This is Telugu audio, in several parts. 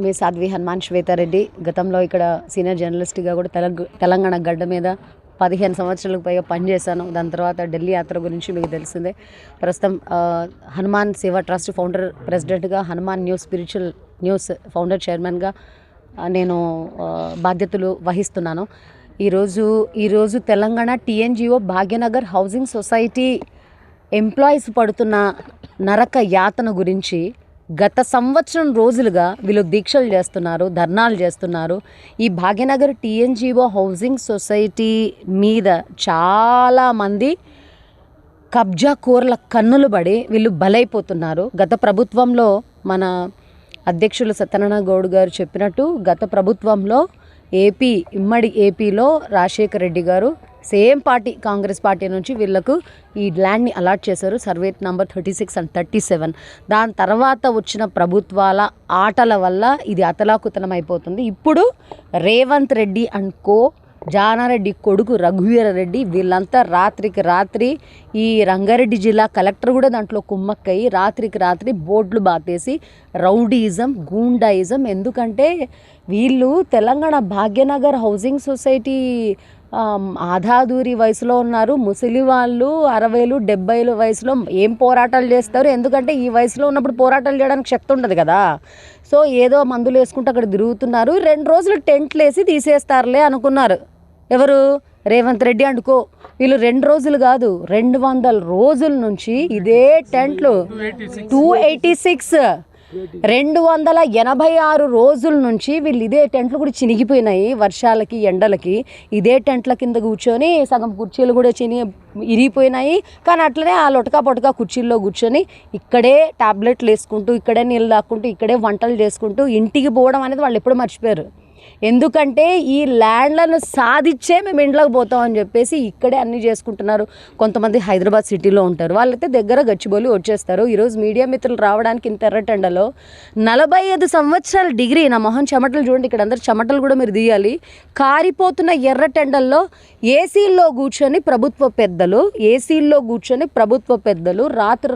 మీ సాధ్వి హనుమాన్ శ్వేతారెడ్డి గతంలో ఇక్కడ సీనియర్ జర్నలిస్ట్గా కూడా తెలంగాణ గడ్డ మీద 15 సంవత్సరాలకు పైగా పనిచేశాను. దాని తర్వాత ఢిల్లీ యాత్ర గురించి మీకు తెలిసిందే. ప్రస్తుతం హనుమాన్ సేవా ట్రస్ట్ ఫౌండర్ ప్రెసిడెంట్గా, Hanuman news spiritual news founder చైర్మన్గా నేను బాధ్యతలు వహిస్తున్నాను. ఈరోజు Telangana TNGO Bhagyanagar housing society employees పడుతున్న నరక యాతన గురించి గత సంవత్సరం రోజులుగా వీళ్ళు దీక్షలు చేస్తున్నారు, ధర్నాలు చేస్తున్నారు. ఈ భాగ్యనగర్ టీఎన్జిఓ హౌసింగ్ సొసైటీ మీద చాలామంది కబ్జా కోర్ల కన్నులు పడి వీళ్ళు బలైపోతున్నారు. గత ప్రభుత్వంలో మన అధ్యక్షులు సత్యనారాయణ గౌడ్ గారు చెప్పినట్టు గత ప్రభుత్వంలో ఉమ్మడి ఏపీలో రాజశేఖర రెడ్డి గారు సేమ్ పార్టీ కాంగ్రెస్ పార్టీ నుంచి వీళ్లకు ఈ ల్యాండ్ని అలాట్ చేశారు. Survey number 36 and 37. దాని తర్వాత వచ్చిన ప్రభుత్వాల ఆటల వల్ల ఇది అతలాకుతలం అయిపోతుంది. ఇప్పుడు రేవంత్ రెడ్డి అండ్ కో, జానారెడ్డి కొడుకు రఘువీర రెడ్డి వీళ్ళంతా రాత్రికి రాత్రి ఈ రంగారెడ్డి జిల్లా కలెక్టర్ కూడా దాంట్లో కుమ్మక్కయి రాత్రికి రాత్రి బోర్డులు బాతేసి రౌడీయిజం, గూండాయిజం. ఎందుకంటే వీళ్ళు తెలంగాణ భాగ్యనగర్ హౌసింగ్ సొసైటీ ఆధాదూరి వయసులో ఉన్నారు. ముసలి వాళ్ళు 60, 70 వయసులో ఏం పోరాటాలు చేస్తారు? ఎందుకంటే ఈ వయసులో ఉన్నప్పుడు పోరాటాలు చేయడానికి శక్తి ఉండదు కదా. సో ఏదో మందులు వేసుకుంటూ అక్కడ తిరుగుతున్నారు. 2 రోజులు టెంట్లు వేసి తీసేస్తారులే అనుకున్నారు. ఎవరు? రేవంత్ రెడ్డి అనుకో. వీళ్ళు 2 రోజులు కాదు, 200 రోజుల నుంచి ఇదే టెంట్లు. 286 286 రోజుల నుంచి వీళ్ళు ఇదే టెంట్లు కూడా చినిగిపోయినాయి. వర్షాలకి, ఎండలకి ఇదే టెంట్ల కింద కూర్చొని సగం కుర్చీలు కూడా ఇరిగిపోయినాయి. కానీ అట్లనే ఆ లొటకా పొటకా కుర్చీల్లో కూర్చొని ఇక్కడే టాబ్లెట్లు వేసుకుంటూ, ఇక్కడే నీళ్ళు తాక్కుంటూ, ఇక్కడే వంటలు చేసుకుంటూ ఇంటికి పోవడం అనేది వాళ్ళు ఎప్పుడు మర్చిపోయారు. ఎందుకంటే ఈ ల్యాండ్లను సాధించే మేము ఇంట్లోకి పోతామని చెప్పేసి ఇక్కడే అన్నీ చేసుకుంటున్నారు. కొంతమంది హైదరాబాద్ సిటీలో ఉంటారు, వాళ్ళైతే దగ్గర గచ్చిబౌలి వచ్చేస్తారు. ఈరోజు మీడియా మిత్రులు రావడానికి ఇంత ఎర్రటెండలో 45 సంవత్సరాల డిగ్రీ, నా మొహం చెమటలు చూడండి, ఇక్కడ అందరు చెమటలు కూడా మీరు తీయాలి. కారిపోతున్న ఎర్రటెండల్లో ఏసీల్లో కూర్చొని ప్రభుత్వ పెద్దలు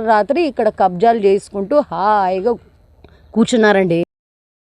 రాత్రి ఇక్కడ కబ్జాలు చేసుకుంటూ హాయిగా కూర్చున్నారండి.